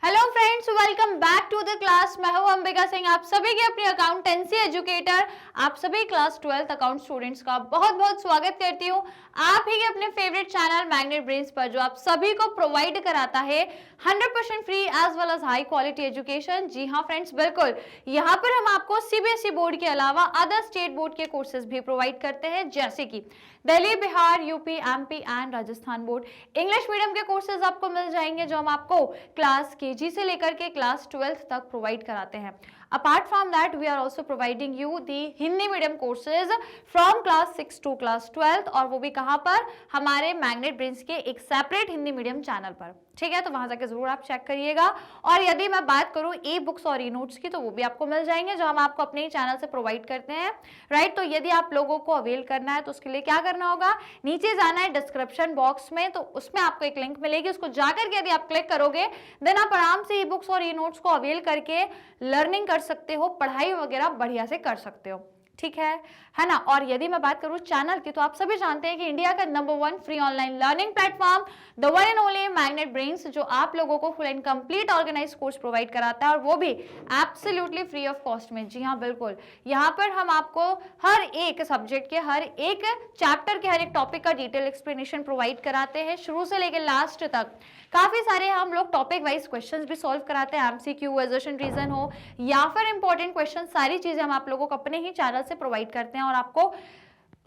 Hello friends, welcome back to the class. मैं हूं अंबिका सिंह, आप सभी के अपने अकाउंटेंसी एजुकेटर, आप सभी क्लास 12th अकाउंट स्टूडेंट्स का बहुत बहुत स्वागत करती हूं आप ही के अपने फेवरेट चैनल मैग्नेट ब्रेन्स पर, जो आप सभी को प्रोवाइड कराता है 100% free as well as high quality education. जी हाँ फ्रेंड्स, बिल्कुल यहाँ पर हम आपको सीबीएसई बोर्ड के अलावा अदर स्टेट बोर्ड के कोर्सेज भी प्रोवाइड करते हैं, जैसे कि Delhi, Bihar, UP, MP and Rajasthan board. English medium के कोर्सेज आपको मिल जाएंगे, जो हम आपको क्लास केजी से लेकर के क्लास 12th तक प्रोवाइड कराते हैं। Apart from that, we are also providing you the Hindi medium courses from class 6 to class 12th, और वो भी कहाँ पर, हमारे मैग्नेट ब्रेन्स के एक सेपरेट हिंदी मीडियम चैनल पर। ठीक है, तो वहां जाकर जरूर आप चेक करिएगा। और यदि मैं बात करूं ई बुक्स और ई नोट्स की, तो वो भी आपको मिल जाएंगे, जो हम आपको अपने ही चैनल से प्रोवाइड करते हैं। राइट, तो यदि आप लोगों को अवेल करना है तो उसके लिए क्या करना होगा, नीचे जाना है डिस्क्रिप्शन बॉक्स में, तो उसमें आपको एक लिंक मिलेगी, उसको जाकर के यदि आप क्लिक करोगे देन आप आराम से ई बुक्स और ई नोट्स को अवेल करके लर्निंग कर सकते हो, पढ़ाई वगैरह बढ़िया से कर सकते हो। ठीक है ना। और यदि मैं बात करूं चैनल की, तो आप सभी जानते हैं कि इंडिया का number 1 free online learning platform the one and only magnet brains, जो आप लोगों को full and complete organise course provide कराता है, और वो भी एब्सोल्युटली फ्री ऑफ कॉस्ट में। जी हाँ बिल्कुल, यहाँ पर हम आपको हर एक सब्जेक्ट के, हर एक चैप्टर के, हर एक टॉपिक का डिटेल एक्सप्लेनेशन प्रोवाइड कराते हैं, शुरू से लेकर लास्ट तक। काफी सारे हम लोग टॉपिक वाइज क्वेश्चंस भी सॉल्व कराते हैं, एमसीक्यू, एजर्शन रीजन हो या फिर इंपॉर्टेंट क्वेश्चन, सारी चीजें हम आप लोगों को अपने ही चैनल से प्रोवाइड करते हैं। और आपको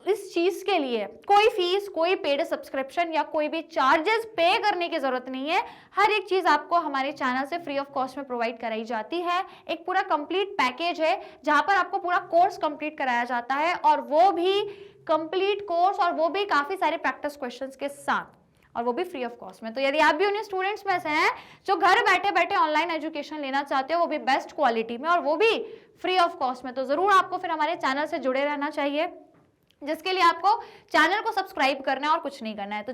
इस चीज के लिए कोई फीस, कोई पेड सब्सक्रिप्शन या कोई भी चार्जेस पे करने की जरूरत नहीं है। हर एक चीज आपको हमारे चैनल से फ्री ऑफ कॉस्ट में प्रोवाइड कराई जाती है। एक पूरा कंप्लीट पैकेज है, जहां पर आपको पूरा कोर्स कंप्लीट कराया जाता है, और वो भी कंप्लीट कोर्स, और वो भी काफी सारे प्रैक्टिस क्वेश्चंस के साथ, और वो भी फ्री ऑफ कॉस्ट में। तो यदि आप भी उन्हीं स्टूडेंट्स में से हैं जो घर बैठे बैठे ऑनलाइन एजुकेशन लेना चाहते हो, वो भी बेस्ट क्वालिटी में, और वो भी फ्री ऑफ कॉस्ट में, तो जरूर आपको फिर हमारे चैनल से जुड़े रहना चाहिए, जिसके लिए आपको चैनल को सब्सक्राइब करना है और कुछ नहीं करना है। तो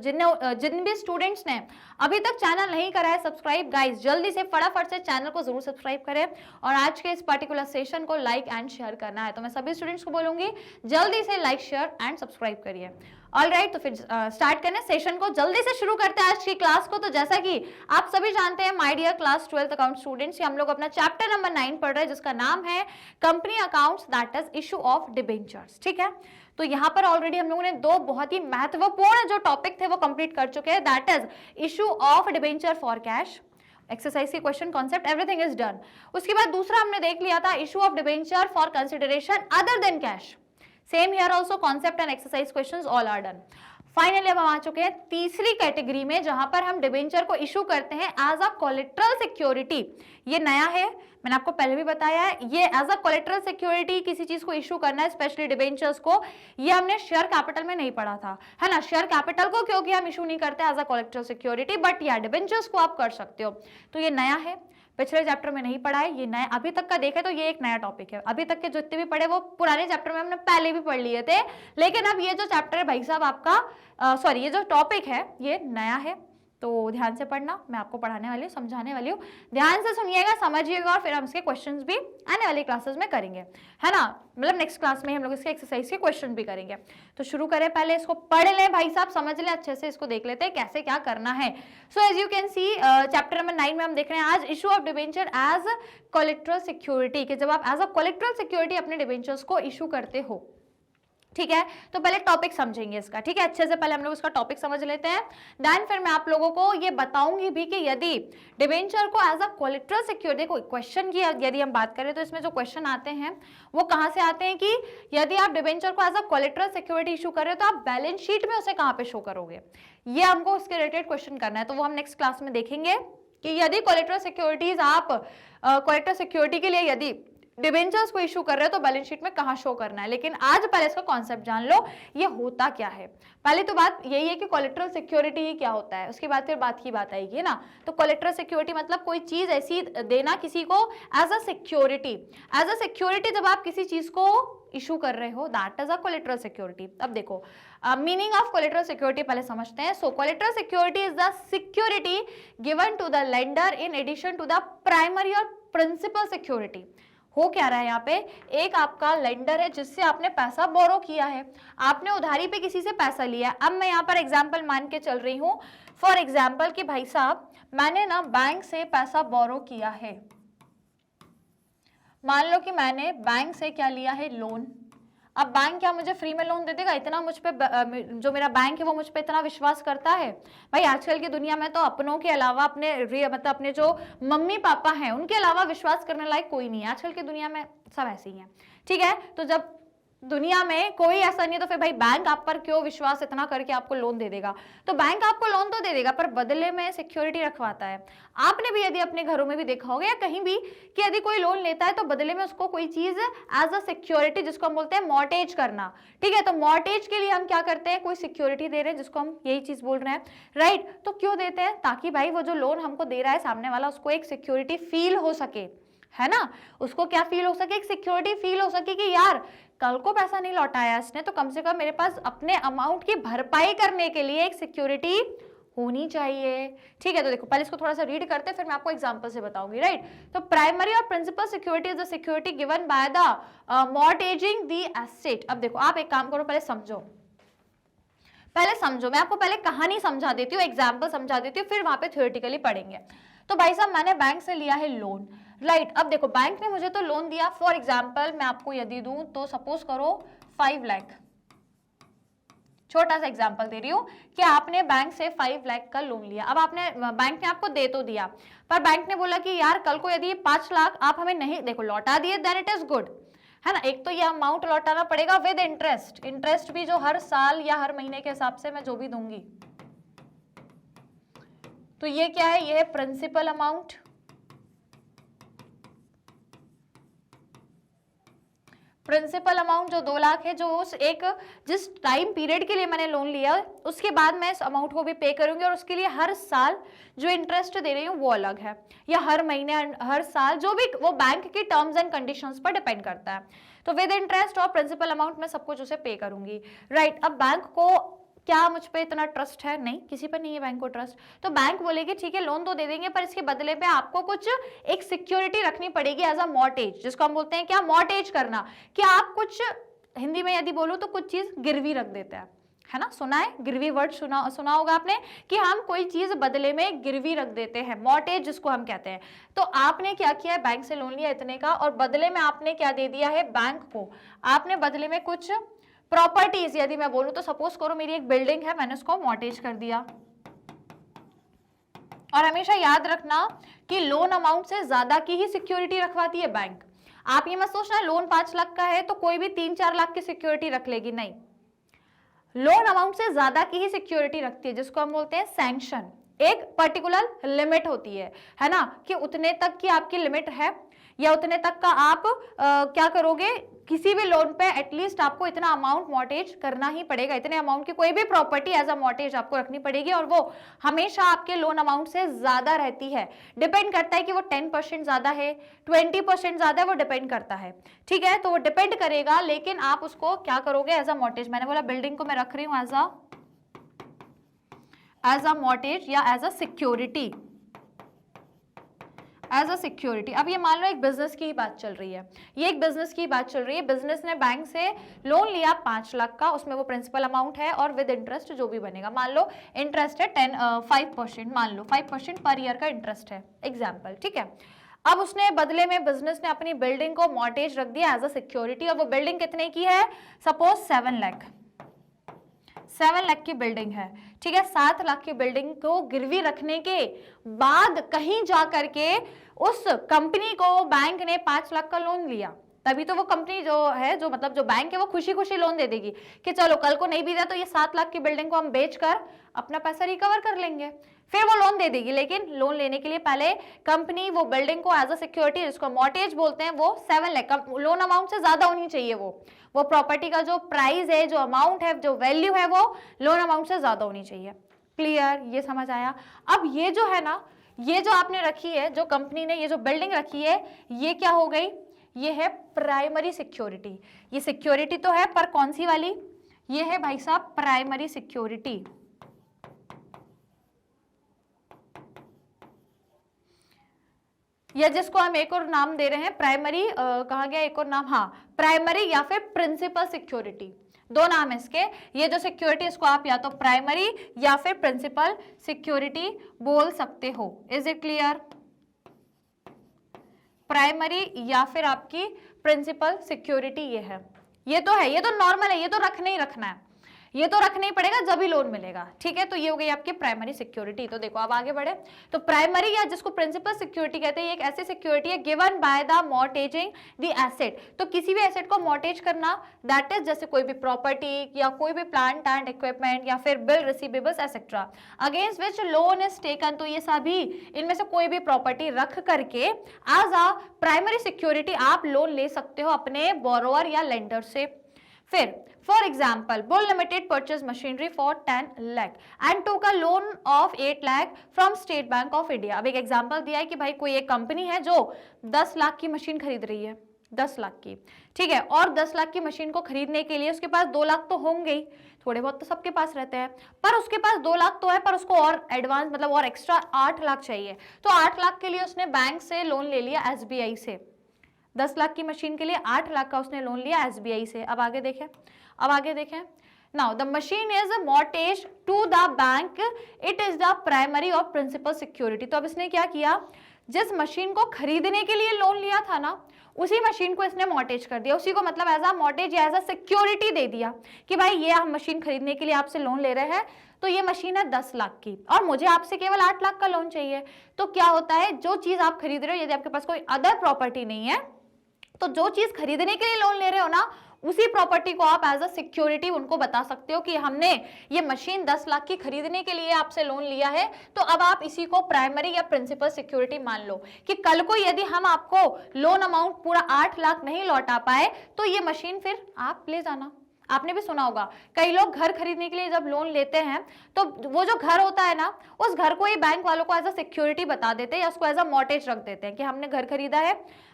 जिन भी स्टूडेंट्स ने अभी तक चैनल नहीं करा है सब्सक्राइब, गाइस जल्दी से फटाफट से चैनल को जरूर सब्सक्राइब करें, और आज के इस पर्टिकुलर सेशन को लाइक एंड शेयर करना है। तो मैं सभी स्टूडेंट्स को बोलूंगी जल्दी से लाइक, शेयर एंड सब्सक्राइब करिए। ऑलराइट, तो फिर स्टार्ट करने सेशन को, जल्दी से शुरू करते हैं आज की क्लास को। तो जैसा कि आप सभी जानते हैं my dear class 12th account students, हम लोग अपना चैप्टर नंबर 9 पढ़ रहे हैं, जिसका नाम है company accounts, that is issue of debentures. ठीक है, तो यहाँ पर ऑलरेडी हम लोगों ने दो बहुत ही महत्वपूर्ण जो टॉपिक थे वो कंप्लीट कर चुके हैं, that is issue of debenture for cash, exercise के question, concept, everything is done. उसके बाद दूसरा हमने देख लिया था issue of debenture for consideration other than cash, same here also, concept and exercise questions all are done. Finally अब हम आ चुके हैं तीसरी कैटेगरी में, जहां पर हम डिबेंचर को इशू करते हैं एज अ कोलेटरल सिक्योरिटी। ये नया है, मैंने आपको पहले भी बताया है, ये एज अ कोलेटरल सिक्योरिटी किसी चीज को इशू करना है, स्पेशली डिबेंचर्स को। ये हमने शेयर कैपिटल में नहीं पढ़ा था, है ना। शेयर कैपिटल को क्योंकि हम इशू नहीं करते as a collateral security, but या डिबेंचर्स को आप कर सकते हो। तो ये नया है, पिछले चैप्टर में नहीं पढ़ा है, ये नया अभी तक का देखे तो ये एक नया टॉपिक है। अभी तक के जितने भी पढ़े वो पुराने चैप्टर में हमने पहले भी पढ़ लिए थे, लेकिन अब ये जो चैप्टर है भाई साहब आपका सॉरी ये जो टॉपिक है ये नया है। तो ध्यान से पढ़ना, मैं आपको पढ़ाने वाली हूँ, समझाने वाली हूँ, ध्यान से सुनिएगा, समझिएगा, और फिर हम इसके क्वेश्चंस भी आने वाली क्लासेस में करेंगे, है ना। मतलब नेक्स्ट क्लास में हम लोग इसके एक्सरसाइज के क्वेश्चन भी करेंगे। तो शुरू करें, पहले इसको पढ़ लें भाई साहब, समझ लें अच्छे से, इसको देख लेते हैं कैसे क्या करना है। So as you can see chapter number 9 में हम देख रहे हैं आज issue of debenture as collateral security, कि जब आप एज अ कोलेटरल सिक्योरिटी अपने डिबेंचर्स को इशू करते हो। ठीक है, तो पहले टॉपिक समझेंगे इसका। ठीक है, अच्छे से पहले हम लोग इसका टॉपिक समझ लेते हैं, देन फिर मैं आप लोगों को ये बताऊंगी भी कि यदि डिबेंचर को एज अ कोलेटरल सिक्योरिटी, कोई क्वेश्चन की यदि हम बात करें तो इसमें जो क्वेश्चन आते हैं वो कहां से आते हैं, कि यदि आप डिबेंचर को as a collateral security issue कर रहे हो तो आप बैलेंस शीट में उसे कहां पे शो करोगे, ये हमको उसके रिलेटेड क्वेश्चन करना है। तो वो हम नेक्स्ट क्लास में देखेंगे कि यदि कोलेटरल सिक्योरिटीज आप कोलेटरल सिक्योरिटी के लिए यदि डिबेंचर्स को इशू कर रहे हो तो बैलेंस शीट में कहां शो करना है। लेकिन आज पहले इसका कॉन्सेप्ट जान लो, ये होता क्या है। पहले तो बात यही है कि कोलेटरल सिक्योरिटी क्या होता है, उसके बाद फिर बात की बात आएगी ना। तो कोलेटरल सिक्योरिटी मतलब कोई चीज ऐसी देना किसी को as a security, as a security जब आप किसी चीज को इशू कर रहे हो, that is a collateral security. अब देखो मीनिंग ऑफ कोलेटरल सिक्योरिटी पहले समझते हैं। So collateral security is the security given to the lender in addition to the primary और प्रिंसिपल सिक्योरिटी। हो क्या रहा है यहाँ पे, एक आपका लेंडर है जिससे आपने पैसा बोरो किया है, आपने उधारी पे किसी से पैसा लिया है। अब मैं यहाँ पर एग्जांपल मान के चल रही हूँ, फॉर एग्जांपल कि भाई साहब मैंने ना बैंक से पैसा बोरो किया है, मान लो कि मैंने बैंक से क्या लिया है, लोन। अब बैंक क्या मुझे फ्री में लोन दे देगा? इतना मुझ पे जो मेरा बैंक है वो मुझ पे इतना विश्वास करता है? भाई आजकल की दुनिया में तो अपनों के अलावा मतलब अपने जो मम्मी पापा हैं उनके अलावा विश्वास करने लायक कोई नहीं है। आजकल की दुनिया में सब ऐसे ही है, ठीक है। तो जब दुनिया में कोई ऐसा नहीं है तो फिर भाई बैंक आप पर क्यों विश्वास इतना करके आपको लोन दे देगा? तो बैंक आपको लोन तो दे देगा पर बदले में सिक्योरिटी रखवाता है। आपने भी यदि अपने घरों में भी देखा होगा या कहीं भी कि यदि कोई लोन लेता है तो बदले में उसको कोई चीज एज अ सिक्योरिटी, जिसको हम बोलते हैं मॉर्टेज करना, ठीक है। तो मॉर्टेज के लिए हम क्या करते हैं, कोई सिक्योरिटी दे रहे हैं, जिसको हम यही चीज बोल रहे हैं, राइट। तो क्यों देते हैं? ताकि भाई वो जो लोन हमको दे रहा है सामने वाला, उसको एक सिक्योरिटी फील हो सके, है ना। उसको क्या फील हो सके, एक सिक्योरिटी फील हो सके कि यार कल को पैसा नहीं लौटाया इसने तो कम से कम मेरे पास अपने अमाउंट की भरपाई करने के लिए एक सिक्योरिटी होनी चाहिए, ठीक है। तो देखो पहले इसको थोड़ा सा रीड करते हैं फिर मैं आपको एग्जांपल से बताऊंगी, राइट। तो प्राइमरी और principal security is the security given by the mortgaging the asset. अब देखो आप एक काम करो, पहले समझो, मैं आपको पहले कहानी समझा देती हूँ, एग्जाम्पल समझा देती हूँ, फिर वहां पे थ्योरेटिकली पढ़ेंगे। तो भाई साहब मैंने बैंक से लिया है लोन, राइट। अब देखो बैंक ने मुझे तो लोन दिया, फॉर एग्जाम्पल मैं आपको यदि दूं तो सपोज करो 5 लाख, छोटा सा एग्जाम्पल दे रही हूँ कि आपने बैंक से 5 लाख का लोन लिया। अब आपने बैंक ने आपको दे तो दिया पर बैंक ने बोला कि यार कल को यदि 5 लाख आप हमें नहीं देखो लौटा दिए देन इट इज गुड, है ना। एक तो ये अमाउंट लौटाना पड़ेगा विद इंटरेस्ट, इंटरेस्ट भी जो हर साल या हर महीने के हिसाब से मैं जो भी दूंगी। तो ये क्या है, ये है प्रिंसिपल अमाउंट, प्रिंसिपल अमाउंट जो 2 लाख है, जो उस एक जिस टाइम पीरियड के लिए मैंने लोन लिया उसके बाद मैं इस अमाउंट को भी पे करूंगी और उसके लिए हर साल जो इंटरेस्ट दे रही हूँ वो अलग है, या हर महीने हर साल जो भी, वो बैंक की टर्म्स एंड कंडीशंस पर डिपेंड करता है। तो विद इंटरेस्ट और प्रिंसिपल अमाउंट में सब कुछ उसे पे करूंगी, राइट। अब बैंक को क्या मुझ पे इतना ट्रस्ट है? नहीं, किसी पर नहीं है बैंक को ट्रस्ट। तो बैंक बोलेगी ठीक है लोन तो दे देंगे पर इसके बदले में आपको कुछ एक सिक्योरिटी रखनी पड़ेगी एज अ मॉर्टेज, जिसको हम बोलते हैं क्या, मॉर्टेज करना। कि आप कुछ, हिंदी में यदि बोलूं तो कुछ चीज गिरवी रख देते हैं, है ना। सुना है गिरवी वर्ड, सुना होगा आपने कि हम कोई चीज बदले में गिरवी रख देते हैं, मॉर्टेज जिसको हम कहते हैं। तो आपने क्या किया है, बैंक से लोन लिया इतने का और बदले में आपने क्या दे दिया है बैंक को, आपने बदले में कुछ प्रॉपर्टीज, यदि मैं बोलूं तो सपोज करो मेरी एक बिल्डिंग है, मैंने उसको मॉर्टेज कर दिया। और हमेशा याद रखना कि लोन अमाउंट से ज्यादा की ही सिक्योरिटी रखवाती है बैंक। आप ये मत सोचना लोन 5 लाख का है तो कोई भी 3-4 लाख की सिक्योरिटी रख लेगी, नहीं। लोन अमाउंट से ज्यादा की ही सिक्योरिटी रखती है, जिसको हम बोलते हैं सैंक्शन। एक पर्टिकुलर लिमिट होती है ना, कि उतने तक की आपकी लिमिट है या उतने तक का आप क्या करोगे, किसी भी लोन पे एटलीस्ट आपको इतना अमाउंट मॉर्टेज करना ही पड़ेगा, इतने अमाउंट की कोई भी प्रॉपर्टी एज अ मॉर्टेज आपको रखनी पड़ेगी और वो हमेशा आपके लोन अमाउंट से ज्यादा रहती है। डिपेंड करता है कि वो 10% ज्यादा है, 20% ज्यादा है, वो डिपेंड करता है, ठीक है। तो वो डिपेंड करेगा, लेकिन आप उसको क्या करोगे एज अ मॉर्टेज। मैंने बोला बिल्डिंग को मैं रख रही हूँ एज अ मॉर्टेज या as a security, as a security. अब ये मान लो एक बिजनेस की ही बात चल रही है, ये एक बिजनेस की बात चल रही है। बिजनेस ने बैंक से लोन लिया 5 लाख का, उसमें वो प्रिंसिपल अमाउंट है और विद इंटरेस्ट जो भी बनेगा, मान लो इंटरेस्ट है 5%, मान लो 5% पर ईयर का इंटरेस्ट है, एग्जाम्पल, ठीक है। अब उसने बदले में, बिजनेस ने अपनी बिल्डिंग को मॉर्टेज रख दिया एज अ सिक्योरिटी और वो बिल्डिंग कितने की है, सपोज 7 लाख, 7 लाख की बिल्डिंग है, ठीक है। 7 लाख की बिल्डिंग को गिरवी रखने के बाद कहीं जा करके उस कंपनी को बैंक ने 5 लाख का लोन लिया, तभी तो वो कंपनी जो है, जो मतलब जो बैंक है, वो खुशी खुशी लोन दे देगी कि चलो कल को नहीं भी दिया तो ये 7 लाख की बिल्डिंग को हम बेचकर अपना पैसा रिकवर कर लेंगे, फिर वो लोन दे देगी। लेकिन लोन लेने के लिए पहले कंपनी वो बिल्डिंग को एज अ सिक्योरिटी, जिसको मॉर्टेज बोलते हैं, वो 7 लाख का लोन अमाउंट से ज्यादा होनी चाहिए, वो प्रॉपर्टी का जो प्राइस है, जो अमाउंट है, जो वैल्यू है, वो लोन अमाउंट से ज्यादा होनी चाहिए। क्लियर, ये समझ आया। अब ये जो है ना, ये जो आपने रखी है, जो कंपनी ने ये जो बिल्डिंग रखी है, ये क्या हो गई, ये है प्राइमरी सिक्योरिटी। ये सिक्योरिटी तो है पर कौन सी वाली, ये है भाई साहब प्राइमरी सिक्योरिटी। या जिसको हम एक और नाम दे रहे हैं प्राइमरी, कहा गया एक और नाम, हाँ, प्राइमरी या फिर प्रिंसिपल सिक्योरिटी। दो नाम है इसके। ये जो सिक्योरिटी इसको आप या तो प्राइमरी या फिर प्रिंसिपल सिक्योरिटी बोल सकते हो। Is it clear? प्राइमरी या फिर आपकी प्रिंसिपल सिक्योरिटी ये है, ये तो है, ये तो नॉर्मल है, ये तो रखना ही रखना है, ये तो रखना ही पड़ेगा जब भी लोन मिलेगा, ठीक है। तो ये हो गई आपकी प्राइमरी सिक्योरिटी। तो देखो अब आगे बढ़े, तो प्राइमरी या जिसको प्रिंसिपल सिक्योरिटी कहते हैं, ये एक ऐसी सिक्योरिटी है given by the mortgaging the asset. तो किसी भी एसेट को मॉर्टेज करना, दैट इज जैसे कोई भी प्रॉपर्टी या कोई भी प्लांट एंड इक्विपमेंट या फिर bill receivables etcetera against which loan is taken. तो ये सभी इनमें से कोई भी प्रॉपर्टी रख करके एज अ प्राइमरी सिक्योरिटी आप लोन ले सकते हो अपने बोरोअर या लेंडर से। फिर for example Bull Limited purchase machinery for 10 lakh and took a loan of 8 lakh from State Bank of India. अब एक एग्जाम्पल दिया है कि भाई कोई एक कंपनी है जो 10 लाख की मशीन खरीद रही है, 10 लाख की, ठीक है, और 10 लाख की मशीन को खरीदने के लिए उसके पास 2 लाख तो होंगे ही, थोड़े बहुत तो सबके पास रहते हैं, पर उसके पास 2 लाख तो है, पर उसको और एडवांस मतलब और एक्स्ट्रा 8 लाख चाहिए। तो 8 लाख के लिए उसने बैंक से लोन ले लिया SBI से, 10 लाख की मशीन के लिए 8 लाख का उसने लोन लिया SBI से। अब आगे देखें, अब आगे देखें, now the machine is mortgage to the bank, it is the primary और प्रिंसिपल सिक्योरिटी। तो अब इसने क्या किया, जिस मशीन को खरीदने के लिए लोन लिया था ना, उसी मशीन को इसने मॉर्टेज कर दिया, उसी को मतलब एज अ मॉर्टेज या एज अ सिक्योरिटी दे दिया कि भाई ये हम मशीन खरीदने के लिए आपसे लोन ले रहे हैं, तो ये मशीन है 10 लाख की और मुझे आपसे केवल 8 लाख का लोन चाहिए। तो क्या होता है, जो चीज आप खरीद रहे हो, यदि आपके पास कोई अदर प्रॉपर्टी नहीं है, तो जो चीज खरीदने के लिए लोन ले रहे हो ना, उसी प्रॉपर्टी को आप एज अ सिक्योरिटी उनको बता सकते हो कि हमने ये मशीन 10 लाख की खरीदने के लिए आपसे लोन लिया है, तो अब आप इसी को प्राइमरी या प्रिंसिपल सिक्योरिटी मान लो कि कल को यदि हम आपको लोन अमाउंट पूरा 8 लाख नहीं लौटा पाए, तो ये मशीन फिर आप ले जाना। आपने भी सुना होगा, कई लोग घर खरीदने के लिए जब लोन लेते हैं, तो वो जो घर होता है ना, उस घर को ही बैंक वालों को एज अ सिक्योरिटी बता देते हैं या उसको एज अ मॉर्टेज रख देते हैं कि हमने घर खरीदा है,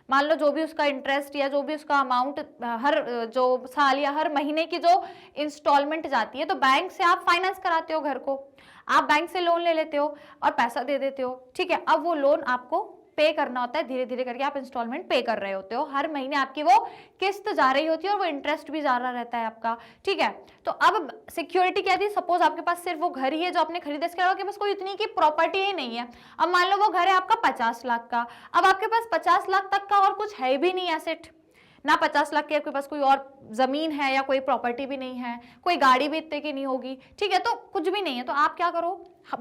मान लो जो भी उसका इंटरेस्ट या जो भी उसका अमाउंट हर जो साल या हर महीने की जो इंस्टॉलमेंट जाती है, तो बैंक से आप फाइनेंस कराते हो घर को, आप बैंक से लोन ले लेते हो और पैसा दे देते हो, ठीक है। अब वो लोन आपको पे करना होता है, धीरे धीरे करके आप इंस्टॉलमेंट पे कर रहे होते हो, हर महीने आपकी वो किस्त जा रही होती है और वो इंटरेस्ट भी जा रहा रहता है आपका, ठीक है। तो अब सिक्योरिटी क्या थी, सपोज आपके पास सिर्फ वो घर ही है जो आपने खरीदा, इसके अलावा आपके पास कोई इतनी की प्रॉपर्टी ही नहीं है। अब मान लो वो घर है आपका 50 लाख का, अब आपके पास 50 लाख तक का और कुछ है भी नहीं एसेट ना, 50 लाख के आपके पास कोई और जमीन है या कोई प्रॉपर्टी भी नहीं है, कोई गाड़ी भी इतने की नहीं होगी, ठीक है, तो कुछ भी नहीं है। तो आप क्या करो,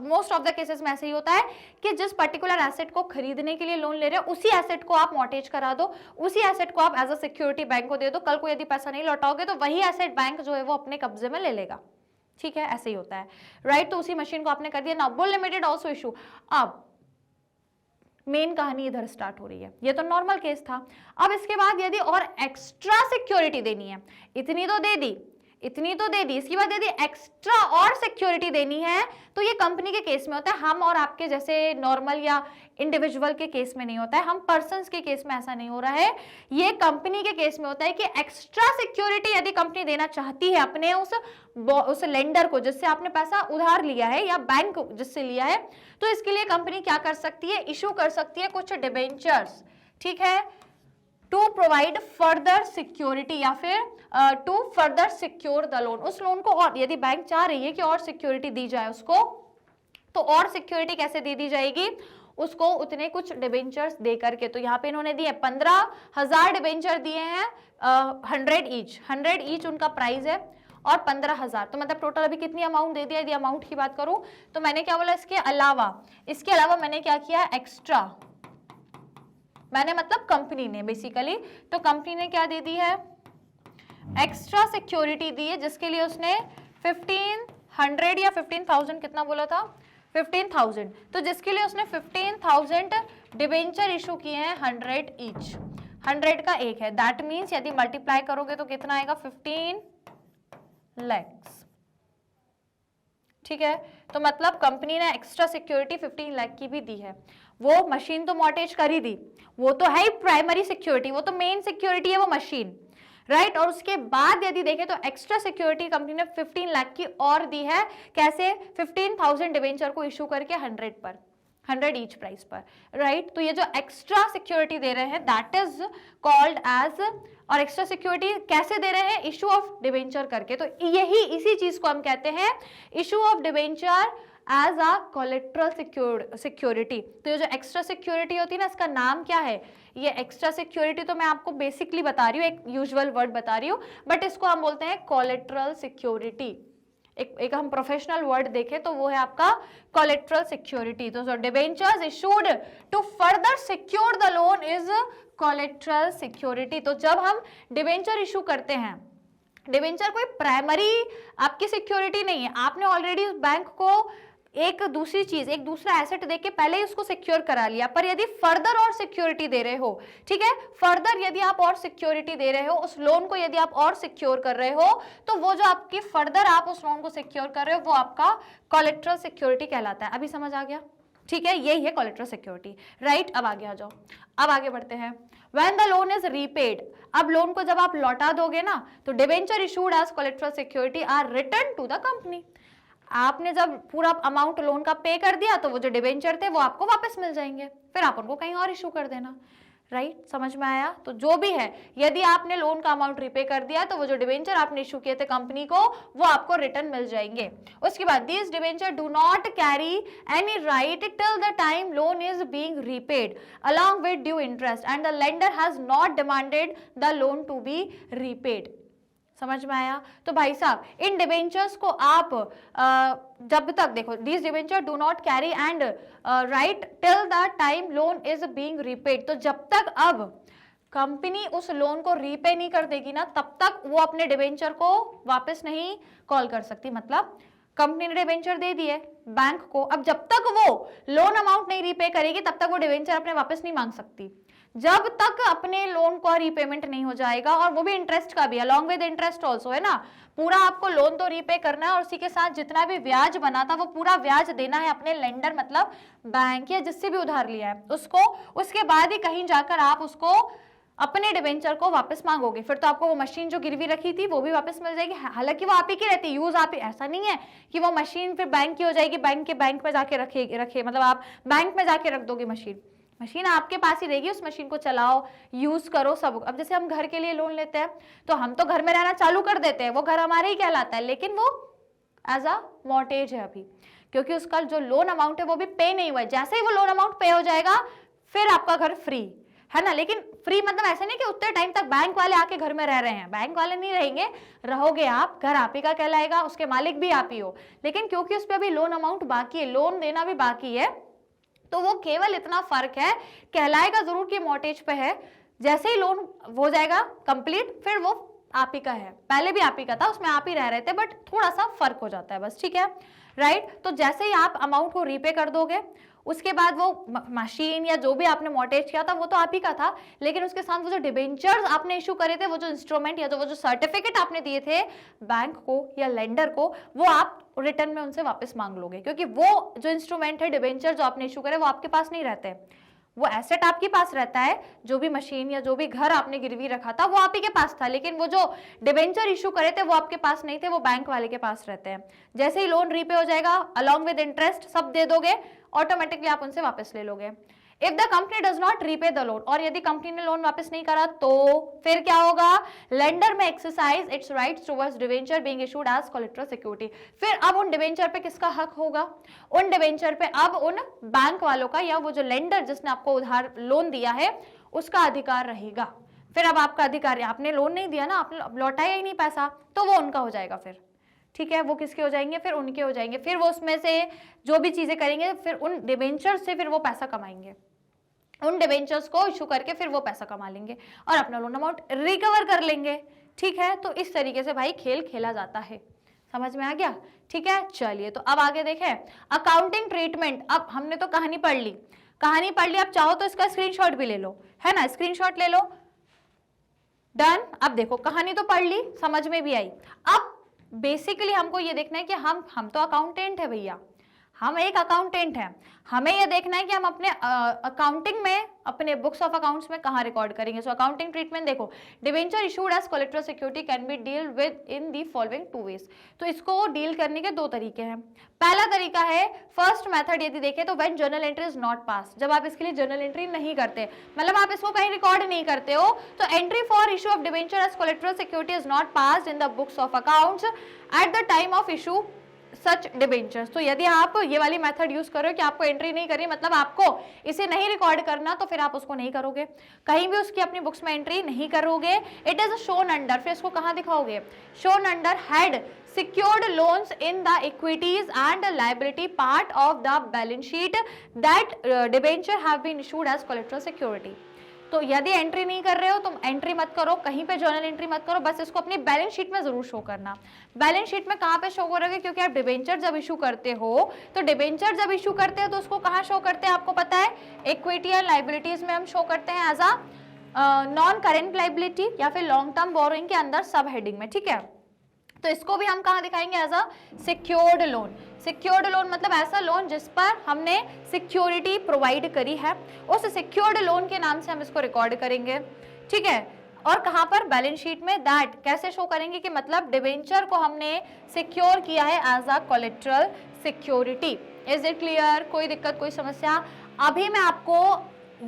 मोस्ट ऑफ द केसेस में ऐसे ही होता है कि जिस पर्टिकुलर एसेट को खरीदने के लिए लोन ले रहे हो, उसी एसेट को आप मॉर्टेज करा दो, उसी एसेट को आप एज अ सिक्योरिटी बैंक को दे दो, कल को यदि पैसा नहीं लौटाओगे तो वही एसेट बैंक जो है वो अपने कब्जे में ले लेगा, ठीक है, ऐसे ही होता है, राइट। तो उसी मशीन को आपने कर दिया। Now bull limited also issue, अब मेन कहानी इधर स्टार्ट हो रही है, ये तो नॉर्मल केस था। अब इसके बाद यदि और एक्स्ट्रा सिक्योरिटी देनी है, इतनी तो दे दी, इतनी तो दे दी, इसके बाद यदि एक्स्ट्रा और सिक्योरिटी देनी है, तो ये कंपनी के केस में होता है, हम और आपके जैसे नॉर्मल या इंडिविजुअल के केस में नहीं होता है, हम पर्संस के केस में ऐसा नहीं हो रहा है, ये कंपनी के केस में होता है कि एक्स्ट्रा सिक्योरिटी यदि कंपनी देना चाहती है अपने उस लेंडर को जिससे आपने पैसा उधार लिया है या बैंक जिससे लिया है, तो इसके लिए कंपनी क्या कर सकती है, इशू कर सकती है कुछ डिबेंचर्स, ठीक है, टू प्रोवाइड फर्दर सिक्योरिटी या फिर to further secure the loan. उस लोन को और यदि बैंक चाह रही है कि और सिक्योरिटी दी जाए उसको, तो और सिक्योरिटी कैसे दे दी जाएगी, उसको उतने कुछ डिबेंचर्स दे करके। तो यहाँ पे इन्होंने दिए 15,000 डिबेंचर दिए हैं, 100 ईच उनका प्राइस है और 15,000, तो मतलब टोटल अभी कितनी अमाउंट दे दिया। यदि अमाउंट की बात करूं तो मैंने क्या बोला, इसके अलावा मैंने क्या किया, एक्स्ट्रा, मैंने मतलब कंपनी ने बेसिकली, तो कंपनी ने क्या दे दी है, एक्स्ट्रा सिक्योरिटी दी है, जिसके लिए उसने 1500 या 15,000 कितना बोला था, 15,000, तो जिसके लिए उसने 15,000 डिबेंचर इशू किए हैं, 100 ईच, 100 का एक है, दैट मीन्स यदि मल्टीप्लाई करोगे तो कितना आएगा, 15 लाख, ठीक है। तो मतलब कंपनी ने एक्स्ट्रा सिक्योरिटी 15 लाख की भी दी है। वो मशीन तो मॉर्टेज कर ही दी, वो तो है ही प्राइमरी सिक्योरिटी, वो तो मेन सिक्योरिटी है वो मशीन, राइट। और उसके बाद यदि देखें तो एक्स्ट्रा सिक्योरिटी कंपनी ने 15 लाख की और दी है, कैसे, 15,000 डिबेंचर को इशू करके 100 पर, 100 ईच प्राइस पर, राइट। तो ये जो एक्स्ट्रा सिक्योरिटी दे रहे हैं दैट इज कॉल्ड एज, और एक्स्ट्रा सिक्योरिटी कैसे दे रहे हैं, इशू ऑफ डिबेंचर करके। तो यही इसी चीज को हम कहते हैं issue of debenture as a collateral security. तो ये जो एक्स्ट्रा सिक्योरिटी होती है ना, इसका नाम क्या है, ये एक्स्ट्रा सिक्योरिटी तो मैं आपको बेसिकली बता रही हूँ, एक यूजुअल वर्ड बता रही हूँ, बट इसको हम बोलते हैं कोलेट्रल सिक्योरिटी। एक हम प्रोफेशनल वर्ड देखें तो वो है आपका कोलेट्रल सिक्योरिटी। तो debentures issued to further secure the loan is collateral security. तो जब हम डिबेंचर इशू करते हैं, डिबेंचर कोई प्राइमरी आपकी सिक्योरिटी नहीं है, आपने ऑलरेडी उस बैंक को एक दूसरी चीज, एक दूसरा एसेट देके पहले ही उसको सिक्योर करा लिया। पर यदि फर्दर और सिक्योरिटी दे रहे हो, ठीक है, फर्दर यदि आप और सिक्योरिटी दे रहे हो, उस लोन को यदि आप और सिक्योर कर रहे हो, तो वो जो आपकी फर्दर आप उस लोन को सिक्योर कर रहे हो वो आपका कोलेट्रल सिक्योरिटी कहलाता है। अभी समझ आ गया, ठीक है, यही है कोलेट्रल सिक्योरिटी, राइट। अब आगे आ जाओ, अब आगे बढ़ते हैं। When the loan is repaid, अब लोन को जब आप लौटा दोगे ना, तो debenture issued as collateral security are return to the company. आपने जब पूरा अमाउंट लोन का पे कर दिया तो वो जो डिबेंचर थे वो आपको वापस मिल जाएंगे, फिर आप उनको कहीं और इशू कर देना, राइट। समझ में आया। तो जो भी है, यदि आपने लोन का अमाउंट रीपे कर दिया तो वो जो डिबेंचर आपने इशू किए थे कंपनी को वो आपको रिटर्न मिल जाएंगे। उसके बाद this debenture do not carry any right till the time loan is being repaid along with due interest and the lender has not demanded the loan to be repaid. समझ में आया। तो भाई साहब, इन डिबेंचर्स को आप जब तक देखो, this debenture do not carry and right till the time loan is being repaid. तो जब तक अब कंपनी उस लोन को रीपे नहीं कर देगी ना, तब तक वो अपने डिबेंचर को वापस नहीं कॉल कर सकती। मतलब कंपनी ने डिबेंचर दे दिए बैंक को, अब जब तक वो लोन अमाउंट नहीं रीपे करेगी तब तक वो डिबेंचर अपने वापस नहीं मांग सकती, जब तक अपने लोन का रीपेमेंट नहीं हो जाएगा, और वो भी इंटरेस्ट का भी, अलॉन्ग विद इंटरेस्ट ऑल्सो, है ना। पूरा आपको लोन तो रीपे करना है और उसी के साथ जितना भी ब्याज बना था वो पूरा ब्याज देना है अपने लेंडर, मतलब बैंक या जिससे भी उधार लिया है उसको। उसके बाद ही कहीं जाकर आप उसको अपने डिबेंचर को वापस मांगोगे। फिर तो आपको वो मशीन जो गिरवी रखी थी वो भी वापस मिल जाएगी, हालांकि वो आप ही की रहती है, यूज आप ही, ऐसा नहीं है कि वो मशीन फिर बैंक की हो जाएगी, बैंक में जाके रखे मतलब आप बैंक में जाके रख दोगे मशीन आपके पास ही रहेगी, उस मशीन को चलाओ, यूज करो सब। अब जैसे हम घर के लिए लोन लेते हैं तो हम तो घर में रहना चालू कर देते हैं, वो घर हमारे ही कहलाता है, लेकिन वो एज अ मॉर्टेज है अभी, क्योंकि उसका जो लोन अमाउंट है वो भी पे नहीं हुआ है। जैसे ही वो लोन अमाउंट पे हो जाएगा फिर आपका घर फ्री है ना। लेकिन फ्री मतलब ऐसे नहीं कि उतने टाइम तक बैंक वाले आके घर में रह रहे हैं, बैंक वाले नहीं रहेंगे, रहोगे आप, घर आप ही का कहलाएगा, उसके मालिक भी आप ही हो। लेकिन क्योंकि उस पर अभी लोन अमाउंट बाकी है, लोन देना भी बाकी है, तो वो केवल इतना फर्क है, कहलाएगा जरूर कि मॉर्टेज पे है, जैसे ही लोन हो जाएगा कंप्लीट फिर वो आप ही का है। पहले भी आप ही का था, उसमें आप ही रह रहे थे, बट थोड़ा सा फर्क हो जाता है बस, ठीक है, राइट। तो जैसे ही आप अमाउंट को रीपे कर दोगे, उसके बाद वो मशीन या जो भी आपने मॉर्टेज किया था वो तो आप ही का था, लेकिन उसके साथ वो जो डिबेंचर्स आपने इशू करे थे, वो जो इंस्ट्रूमेंट या वो जो सर्टिफिकेट आपने दिए थे बैंक को या लेंडर को, वो आप रिटर्न में उनसे वापस मांग लोगे, क्योंकि वो जो इंस्ट्रूमेंट है, डिबेंचर जो आपने इशू करे, वो आपके पास नहीं रहते, वो एसेट आपके पास रहता है। जो भी मशीन या जो भी घर आपने गिरवी रखा था वो आप ही के पास था, लेकिन वो जो डिबेंचर इशू करे थे वो आपके पास नहीं थे, वो बैंक वाले के पास रहते हैं। जैसे ही लोन रीपे हो जाएगा, अलॉन्ग विद इंटरेस्ट सब दे दोगे, ऑटोमेटिकली आप उनसे वापस ले लोगे। If the company does not repay the loan, और यदि कंपनी ने लोन वापस नहीं करा तो फिर क्या होगा, लेंडर में exercise its rights towards debenture being issued as collateral security. फिर अब उन डिबेंचर पे किसका हक होगा, उन डिबेंचर पे अब उन बैंक वालों का, या वो जो लेंडर जिसने आपको उधार लोन दिया है उसका अधिकार रहेगा। फिर अब आपका अधिकार, आपने लोन नहीं दिया ना, आपने लौटाया ही नहीं पैसा, तो वो उनका हो जाएगा फिर, ठीक है। वो किसके हो जाएंगे, फिर उनके हो जाएंगे। फिर वो उसमें से जो भी चीजें करेंगे फिर उन डिबेंचर्स से फिर वो पैसा कमाएंगे, उन डिबेंचर्स को इशू करके फिर वो पैसा कमा लेंगे और अपना लोन अमाउंट रिकवर कर लेंगे, ठीक है। तो इस तरीके से भाई खेल खेला जाता है, समझ में आ गया, ठीक है। चलिए तो अब आगे देखें अकाउंटिंग ट्रीटमेंट। अब हमने तो कहानी पढ़ ली, आप चाहो तो इसका स्क्रीनशॉट भी ले लो, है ना, स्क्रीनशॉट ले लो, डन। अब देखो कहानी तो पढ़ ली, समझ में भी आई। अब बेसिकली हमको ये देखना है कि हम तो अकाउंटेंट है भैया, हम एक अकाउंटेंट हैं, हमें ये देखना है कि हम अपने अकाउंटिंग में अपने बुक्स ऑफ अकाउंट्स में कहाँ रिकॉर्ड करेंगे? सो अकाउंटिंग ट्रीटमेंट देखो, debenture issued as collateral security can be deal with in the following 2 ways. तो इसको डील करने के 2 तरीके हैं। पहला तरीका है फर्स्ट मेथड, यदि देखें तो when journal entry is not pass, जब आप इसके लिए जर्नल एंट्री नहीं करते, मतलब आप इसको कहीं रिकॉर्ड नहीं करते हो, तो entry for issue of debenture as collateral security is not passed in the books of accounts at the time of issue such debentures. तो यदि आप ये वाली मेथड यूज करो कि आपको एंट्री नहीं करनी, मतलब आपको इसे नहीं रिकॉर्ड करना, तो फिर आप उसको नहीं करोगे, कहीं भी उसकी अपनी बुक्स में एंट्री नहीं करोगे। इट इज शोन अंडर, फिर इसको कहां दिखाओगे? Shown under head secured loans in the equities and liability part of the balance sheet that debenture have been issued as collateral security। तो यदि एंट्री नहीं कर रहे हो तो एंट्री मत करो, कहीं पे जर्नल एंट्री मत करो, बस इसको अपनी बैलेंस शीट में जरूर शो करना। बैलेंस शीट में कहाँ पे शो करोगे? क्योंकि आप डिबेंचर जब इशू करते हो, तो डिबेंचर जब इशू करते हो तो उसको कहाँ शो करते हैं आपको पता है? इक्विटी एंड लाइबिलिटीज में हम शो करते हैं as a non current liability या फिर लॉन्ग टर्म बोरोइंग के अंदर सब हेडिंग में, ठीक है। तो इसको भी हम कहाँ दिखाएंगे? As a secured loan. Secured loan मतलब ऐसा लोन जिस पर हमने सिक्योरिटी प्रोवाइड करी है, उस सिक्योर्ड लोन के नाम से हम इसको रिकॉर्ड करेंगे, ठीक है। और कहाँ पर? बैलेंस शीट में। दैट कैसे शो करेंगे कि मतलब डिबेंचर को हमने सिक्योर किया है as a collateral security. Is it clear? कोई दिक्कत, कोई समस्या? अभी मैं आपको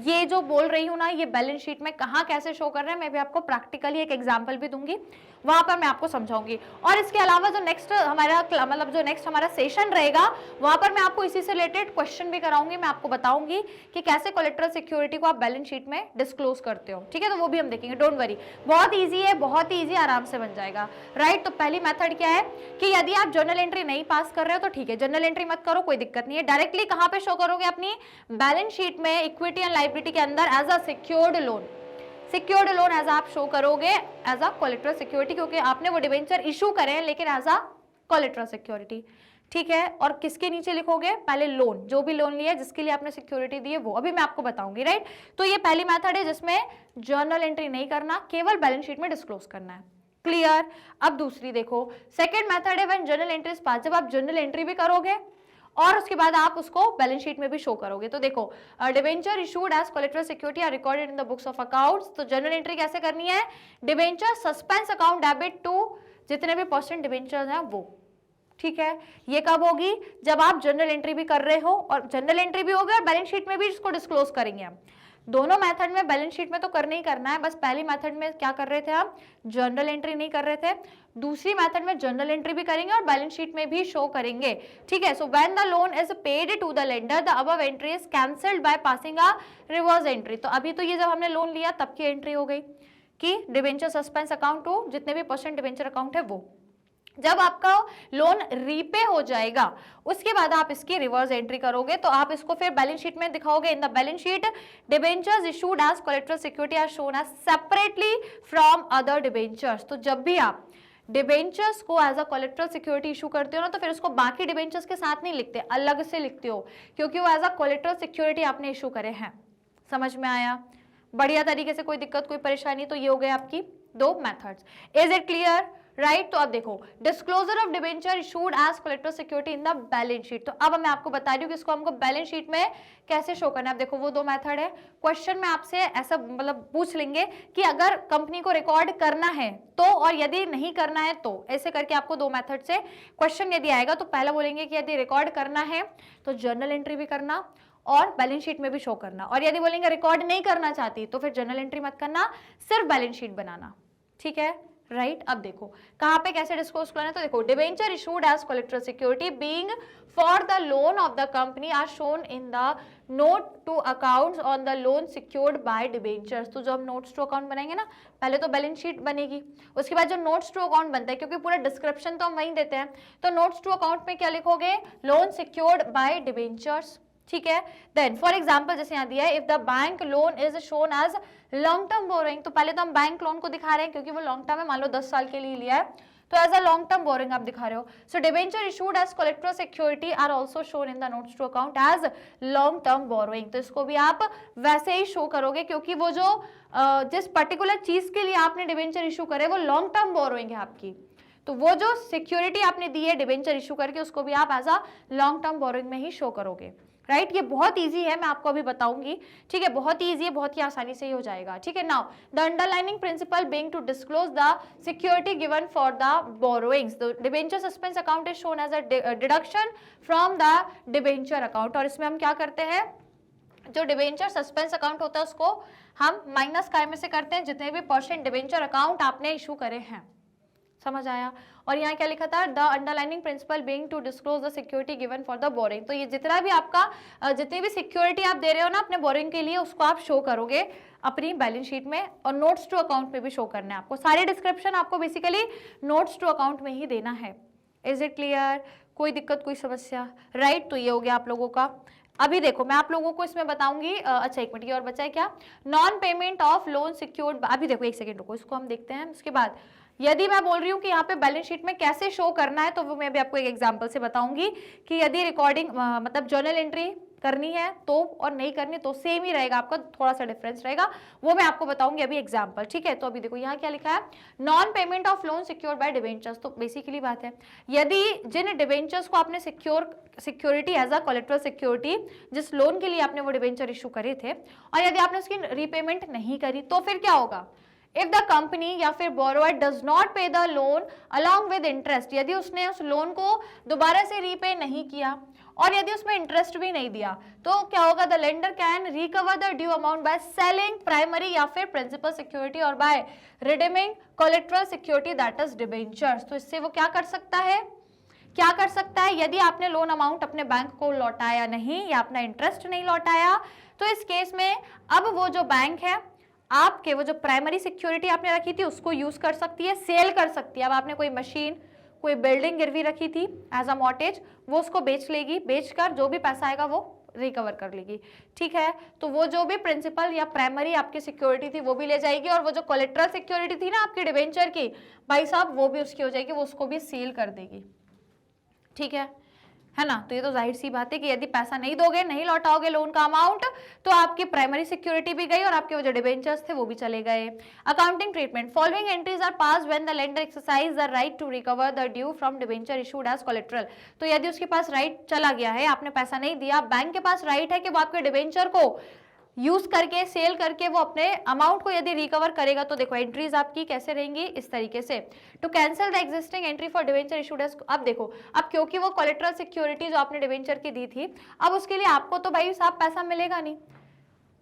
ये जो बोल रही हूँ ना, ये बैलेंस शीट में कहाँ कैसे शो कर रहे हैं, मैं भी आपको प्रैक्टिकली एक एग्जांपल भी दूंगी, वहां पर मैं आपको समझाऊंगी। और इसके अलावा जो नेक्स्ट हमारा मतलब जो नेक्स्ट हमारा सेशन रहेगा, वहां पर मैं आपको इसी से रिलेटेड क्वेश्चन भी कराऊंगी, मैं आपको बताऊंगी कि कैसे कोलेटरल सिक्योरिटी को आप बैलेंस शीट में डिस्क्लोज करते हो, ठीक है। तो वो भी हम देखेंगे, डोंट वरी, बहुत ईजी है, बहुत ईजी, आराम से बन जाएगा, राइट। तो पहली मेथड क्या है कि यदि आप जर्नल एंट्री नहीं पास कर रहे हो तो ठीक है, जर्नल एंट्री मत करो, कोई दिक्कत नहीं है। डायरेक्टली कहां पे शो करोगे? अपनी बैलेंस शीट में इक्विटी एंड लायबिलिटी के अंदर as a secured loan. Secured loan as आप शो करोगे एज अ कोलेटरल सिक्योरिटी, क्योंकि आपने वो डिबेंचर इशू करे हैं लेकिन एज अ कोलेटरल सिक्योरिटी, ठीक है। और किसके नीचे लिखोगे? पहले लोन, जो भी लोन लिया जिसके लिए आपने सिक्योरिटी दी है वो, अभी मैं आपको बताऊंगी, राइट। तो ये पहली मेथड है जिसमें जर्नल एंट्री नहीं करना, केवल बैलेंस शीट में डिस्क्लोज करना है, क्लियर। अब दूसरी देखो, सेकेंड मेथड है when journal entry is pass, जब आप जर्नल एंट्री भी करोगे और उसके बाद आप उसको बैलेंस शीट में भी शो करोगे। तो देखो, debenture issued as collateral security are recorded in the books of accounts. तो जर्नल एंट्री कैसे करनी है? Debenture suspense account debit to जितने भी परसेंट डिबेंचर्स हैं वो, ठीक है। ये कब होगी? जब आप जर्नल एंट्री भी कर रहे हो, और जर्नल एंट्री भी होगी और बैलेंस शीट में भी इसको डिस्क्लोज करेंगे हम। दोनों मेथड में बैलेंस शीट में तो करना ही करना है, बस पहली मेथड में क्या कर रहे थे हम? जर्नल एंट्री नहीं कर रहे थे। दूसरी मेथड में जर्नल एंट्री भी करेंगे और बैलेंस शीट में भी शो करेंगे, ठीक है। So when the loan is paid to the lender the above entry is cancelled by passing a reverse entry. तो अभी तो ये जब हमने लोन लिया तब की एंट्री हो गई कि डिबेंचर सस्पेंस अकाउंट टू जितने भी परसेंट डिबेंचर अकाउंट है वो। जब आपका लोन रीपे हो जाएगा उसके बाद आप इसकी रिवर्स एंट्री करोगे, तो आप इसको फिर बैलेंस शीट में दिखाओगे। In the balance sheet debentures issued as collateral security are shown as separately from other debentures. तो जब भी आप डिबेंचर्स को as a collateral security issue करते हो ना, तो फिर उसको बाकी डिबेंचर्स के साथ नहीं लिखते, अलग से लिखते हो, क्योंकि वो एज अ कोलेटरल सिक्योरिटी आपने इशू करे हैं। समझ में आया? बढ़िया तरीके से, कोई दिक्कत कोई परेशानी? तो ये हो गए आपकी 2 methods. Is it clear? Right. तो अब देखो, disclosure of debenture issued as collateral security in the balance sheet. तो अब मैं आपको बता रही हूँ कि इसको हमको बैलेंस शीट में कैसे शो करना है। अब देखो, वो 2 मेथड है। क्वेश्चन में आपसे ऐसा मतलब पूछ लेंगे कि अगर कंपनी को रिकॉर्ड करना है तो, और यदि नहीं करना है तो, ऐसे करके आपको 2 मेथड से क्वेश्चन यदि आएगा तो पहला बोलेंगे कि यदि रिकॉर्ड करना है तो जर्नल एंट्री भी करना और बैलेंस शीट में भी शो करना, और यदि बोलेंगे रिकॉर्ड नहीं करना चाहती तो फिर जर्नल एंट्री मत करना, सिर्फ बैलेंस शीट बनाना, ठीक है, राइट। अब देखो कहां पे कैसे डिस्क्लोज करना है। तो देखो, debenture issued as collateral security being for the loan of the company are shown in the note to accounts on the loan secured by debentures. तो जो हम नोट्स टू अकाउंट बनाएंगे ना, पहले तो बैलेंस शीट बनेगी, उसके बाद जो नोट्स टू अकाउंट बनता है, क्योंकि पूरा डिस्क्रिप्शन तो हम वहीं देते हैं, तो नोट्स टू अकाउंट में क्या लिखोगे? लोन सिक्योर्ड बाय डिबेंचर्स, ठीक है। देन फॉर एग्जांपल जैसे यहाँ दिया है, if the bank loan is shown as long term borrowing, तो पहले तो हम बैंक लोन को दिखा रहे हैं क्योंकि वो लॉन्ग टर्म है, मान लो 10 साल के लिए लिया है, तो as a long term borrowing आप दिखा रहे हो। So debenture issued as collateral security are also shown in the notes to account as long term borrowing. तो इसको भी आप वैसे ही शो करोगे, क्योंकि वो जो जिस पर्टिकुलर चीज के लिए आपने डिबेंचर इशू करे वो लॉन्ग टर्म बोरोइंग है आपकी, तो वो जो सिक्योरिटी आपने दी है डिबेंचर इशू करके, उसको भी आप as a long term borrowing में ही शो करोगे, राइट। ये बहुत इजी है, मैं आपको अभी बताऊंगी, ठीक है, बहुत ही इजी है, बहुत ही आसानी से ही हो जाएगा, ठीक है। Now the underlining principle being to disclose the security given for the borrowings, the debenture suspense account is shown as a deduction from the debenture account. और इसमें हम क्या करते हैं, जो डिबेंचर सस्पेंस अकाउंट होता है उसको हम माइनस काय में से करते हैं जितने भी % डिबेंचर अकाउंट आपने इशू करे हैं, समझ आया। और यहाँ क्या लिखा था, the underlining principle being to disclose the security given for the borrowing. तो ये जितना भी आपका जितनी भी सिक्योरिटी आप दे रहे हो ना अपने बोरिंग के लिए, उसको आप शो करोगे अपनी बैलेंस शीट में, और नोट्स टू अकाउंट में भी शो करना है आपको। सारे डिस्क्रिप्शन आपको बेसिकली नोट्स टू अकाउंट में ही देना है। इज इट क्लियर, कोई दिक्कत कोई समस्या, राइट। तो ये हो गया आप लोगों का। अभी देखो मैं आप लोगों को इसमें बताऊंगी, अच्छा एक मिनट, ये और बचा है क्या, non payment of loan secured. अभी देखो एक सेकंड रुको, इसको हम देखते हैं। उसके बाद यदि मैं बोल रही हूँ कि यहाँ पे बैलेंस शीट में कैसे शो करना है, तो वो मैं अभी आपको एक एग्जांपल से बताऊंगी कि यदि रिकॉर्डिंग मतलब जर्नल एंट्री करनी है तो, और नहीं करनी तो सेम ही रहेगा आपका, थोड़ा सा डिफरेंस रहेगा, वो मैं आपको बताऊंगी अभी एग्जांपल, ठीक है। तो अभी देखो यहाँ क्या लिखा है, non payment of loan secured by debentures. तो बेसिकली बात है, यदि जिन डिबेंचर्स को आपने security as a collateral security, जिस लोन के लिए आपने वो डिबेंचर इशू करे थे, और यदि आपने उसकी रीपेमेंट नहीं करी, तो फिर क्या होगा, इफ द कंपनी या फिर बोरोवर डज नॉट पे the loan along with interest, यदि उसने उस लोन को दोबारा से रीपे नहीं किया और यदि उसमें इंटरेस्ट भी नहीं दिया, तो क्या होगा, the lender can recover the due amount by selling primary या फिर प्रिंसिपल सिक्योरिटी और by redeeming collateral security that is debentures. तो इससे वो क्या कर सकता है, क्या कर सकता है, यदि आपने लोन अमाउंट अपने बैंक को लौटाया नहीं या अपना इंटरेस्ट नहीं लौटाया, तो इस केस में अब वो जो बैंक है आपके, वो जो प्राइमरी सिक्योरिटी आपने रखी थी उसको यूज कर सकती है, सेल कर सकती है। अब आपने कोई मशीन, कोई बिल्डिंग गिरवी रखी थी एज अ मॉर्टेज, वो उसको बेच लेगी, बेचकर जो भी पैसा आएगा वो रिकवर कर लेगी, ठीक है। तो वो जो भी प्रिंसिपल या प्राइमरी आपकी सिक्योरिटी थी वो भी ले जाएगी, और वो जो कोलेटरल सिक्योरिटी थी ना आपकी डिबेंचर की, भाई साहब वो भी उसकी हो जाएगी, वो उसको भी सील कर देगी, ठीक है ना। तो ये तो जाहिर सी बात है कि यदि पैसा नहीं दोगे, नहीं लौटाओगे लोन का अमाउंट, तो आपकी प्राइमरी सिक्योरिटी भी गई और आपके वो जो डिबेंचर्स थे वो भी चले गए। Accounting treatment, following entries are pass when the lender exercise the right to recover the due from debenture issued as collateral. तो यदि उसके पास राइट चला गया है, आपने पैसा नहीं दिया, बैंक के पास राइट है कि वो आपके डिबेंचर को यूज करके, सेल करके वो अपने अमाउंट को यदि रिकवर करेगा, तो देखो एंट्रीज आपकी कैसे रहेंगी, इस तरीके से। To cancel the existing entry for debenture issued as, अब देखो, अब क्योंकि वो कोलेटरल सिक्योरिटी जो आपने डिबेंचर की दी थी, अब उसके लिए आपको तो भाई साहब पैसा मिलेगा नहीं,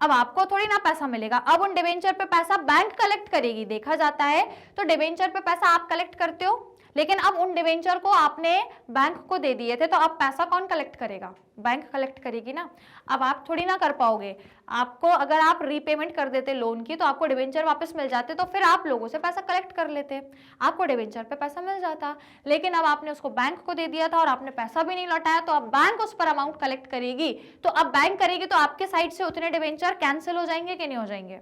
अब आपको थोड़ी ना पैसा मिलेगा, अब उन डिबेंचर पे पैसा बैंक कलेक्ट करेगी। देखा जाता है तो डिबेंचर पे पैसा आप कलेक्ट करते हो, लेकिन अब उन डिबेंचर को आपने बैंक को दे दिए थे, तो अब पैसा कौन कलेक्ट करेगा, बैंक कलेक्ट करेगी ना। अब आप थोड़ी ना कर पाओगे, आपको अगर आप रीपेमेंट कर देते लोन की तो आपको डिबेंचर वापस मिल जाते, तो फिर आप लोगों से पैसा कलेक्ट कर लेते, आपको डिबेंचर पे पैसा मिल जाता। लेकिन अब आपने उसको बैंक को दे दिया था और आपने पैसा भी नहीं लौटाया, तो अब बैंक उस पर अमाउंट कलेक्ट करेगी, तो अब बैंक करेगी तो आपके साइड से उतने डिबेंचर कैंसिल हो जाएंगे कि नहीं हो जाएंगे।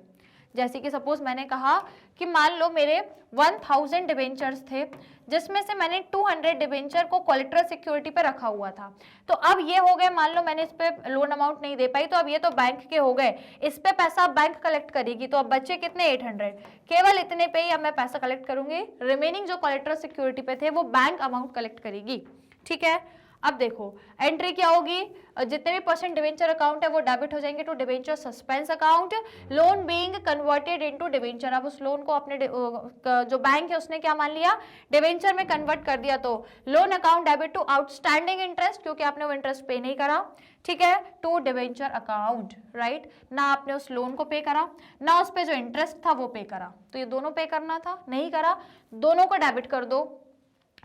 जैसे कि सपोज मैंने कहा कि मान लो मेरे 1000 डिबेंचर्स थे, जिसमें से मैंने 200 डिबेंचर को कोलेटरल सिक्योरिटी पे रखा हुआ था, तो अब ये हो गए, मान लो मैंने इस पे लोन अमाउंट नहीं दे पाई, तो अब ये तो बैंक के हो गए, इस पे पैसा बैंक कलेक्ट करेगी, तो अब बच्चे कितने 800, केवल इतने पे ही अब मैं पैसा कलेक्ट करूंगी, रिमेनिंग जो कोलेटरल सिक्योरिटी पे थे वो बैंक अमाउंट कलेक्ट करेगी, ठीक है। अब देखो एंट्री क्या होगी, जितने भी % डिबेंचर अकाउंट है वो डेबिट हो जाएंगे to debenture suspense account, loan being converted into debenture. अब उस लोन को अपने जो बैंक है उसने क्या मान लिया, डिबेंचर में कन्वर्ट कर दिया, तो loan account debit to outstanding interest, क्योंकि आपने वो इंटरेस्ट पे नहीं करा, ठीक है, टू डिबेंचर अकाउंट, राइट। ना आपने उस लोन को पे करा, ना उस पे जो इंटरेस्ट था वो पे करा, तो ये दोनों पे करना था, नहीं करा, दोनों को डेबिट कर दो।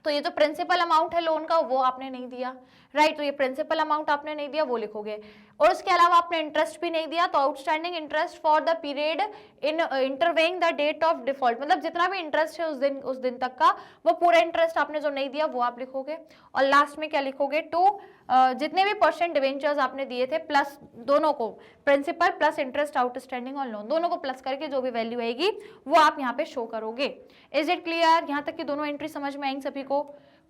तो ये जो प्रिंसिपल अमाउंट है लोन का वो आपने नहीं दिया, राइट, तो ये प्रिंसिपल अमाउंट आपने नहीं दिया वो लिखोगे, और उसके अलावा आपने इंटरेस्ट भी नहीं दिया, तो outstanding interest for the period in intervening the date of default, मतलब जितना भी इंटरेस्ट है उस दिन तक का, वो पूरा इंटरेस्ट आपने जो नहीं दिया वो आप लिखोगे, और लास्ट में क्या लिखोगे, टू जितने भी % डिबेंचर्स आपने दिए थे प्लस दोनों को, प्रिंसिपल प्लस इंटरेस्ट आउटस्टैंडिंग और लोन, दोनों को प्लस करके जो भी वैल्यू आएगी वो आप यहाँ पे शो करोगे। इज इट क्लियर, यहाँ तक की दोनों एंट्री समझ में आएंगी सभी को,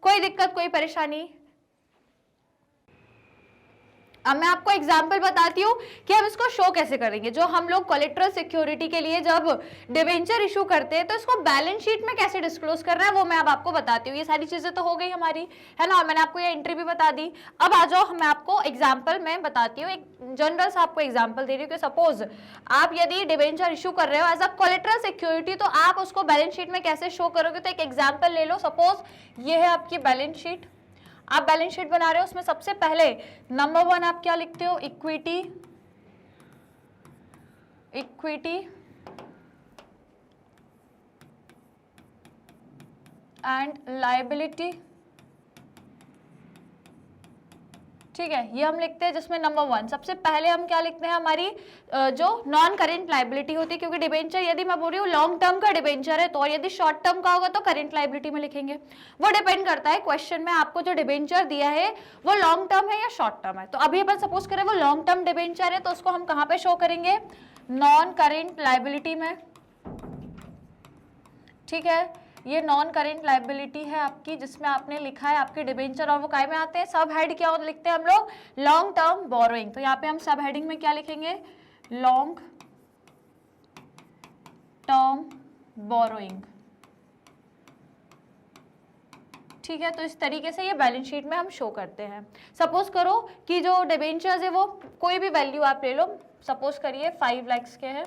कोई दिक्कत कोई परेशानी, अब मैं आपको एग्जाम्पल बताती हूँ कि हम इसको शो कैसे करेंगे। जो हम लोग कोलेटरल सिक्योरिटी के लिए जब डिवेंचर इशू करते हैं तो इसको बैलेंस शीट में कैसे डिस्क्लोज करना है वो मैं अब आपको बताती हूँ। ये सारी चीजें तो हो गई हमारी, है ना, और मैंने आपको ये एंट्री भी बता दी। अब आ जाओ, मैं आपको एग्जाम्पल में बताती हूँ, एक जनरल सा आपको एग्जाम्पल दे रही हूँ कि सपोज आप यदि डिवेंचर इशू कर रहे हो एज अ कोलेटरल सिक्योरिटी, तो आप उसको बैलेंस शीट में कैसे शो करोगे। तो एक एग्जाम्पल ले लो, सपोज ये है आपकी बैलेंस शीट, आप बैलेंस शीट बना रहे हो, उसमें सबसे पहले नंबर 1 आप क्या लिखते हो, इक्विटी, इक्विटी एंड लायबिलिटी, ठीक है, ये हम लिखते हैं जिसमें नंबर 1 सबसे पहले हम क्या लिखते हैं, हमारी जो नॉन करेंट लायबिलिटी होती है, क्योंकि डिबेंचर यदि मैं बोल रही हूँ लॉन्ग टर्म का डिबेंचर है तो, और यदि शॉर्ट टर्म का होगा तो करेंट लायबिलिटी में लिखेंगे। वो डिपेंड करता है क्वेश्चन में आपको जो डिबेंचर दिया है वो लॉन्ग टर्म है या शॉर्ट टर्म है। तो अभी अपन सपोज करें वो लॉन्ग टर्म डिबेंचर है तो उसको हम कहाँ पे शो करेंगे, नॉन करेंट लायबिलिटी में, ठीक है। ये नॉन करेंट लायबिलिटी है आपकी, जिसमें आपने लिखा है आपके डिबेंचर, और वो काय में आते हैं, सब हेड क्या लिखते हैं हम लोग, लॉन्ग टर्म बोरोइंग। तो यहाँ पे हम सब हेडिंग में क्या लिखेंगे, लॉन्ग टर्म बोरोइंग, ठीक है। तो इस तरीके से ये बैलेंस शीट में हम शो करते हैं। सपोज करो कि जो डिबेंचर्स है वो कोई भी वैल्यू आप ले लो, सपोज करिए 5 लाख के हैं,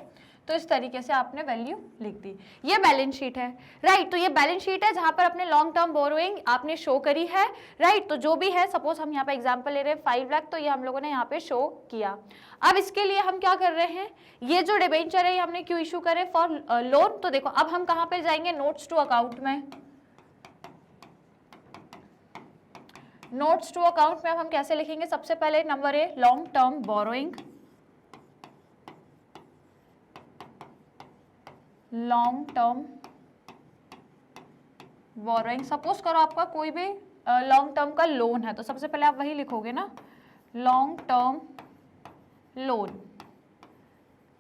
तो इस तरीके से आपने वैल्यू लिख दी, ये बैलेंस शीट है, राइट। तो ये बैलेंस शीट है जहां पर अपने लॉन्ग टर्म बोरोइंग आपने शो करी है, राइट। तो जो भी है, सपोज हम यहाँ पे एग्जांपल ले रहे हैं 5 लाख, तो ये हम लोगों ने यहाँ पे शो किया। अब इसके लिए हम क्या कर रहे हैं, ये जो डिबेंचर है हमने क्यों इशू करे, फॉर लोन। तो देखो अब हम कहाँ पे जाएंगे, नोट्स टू अकाउंट में, नोट्स टू अकाउंट में अब हम कैसे लिखेंगे, सबसे पहले number a long term borrowing, long term borrowing. Suppose करो आपका कोई भी लॉन्ग टर्म का लोन है, तो सबसे पहले आप वही लिखोगे ना, लॉन्ग टर्म लोन।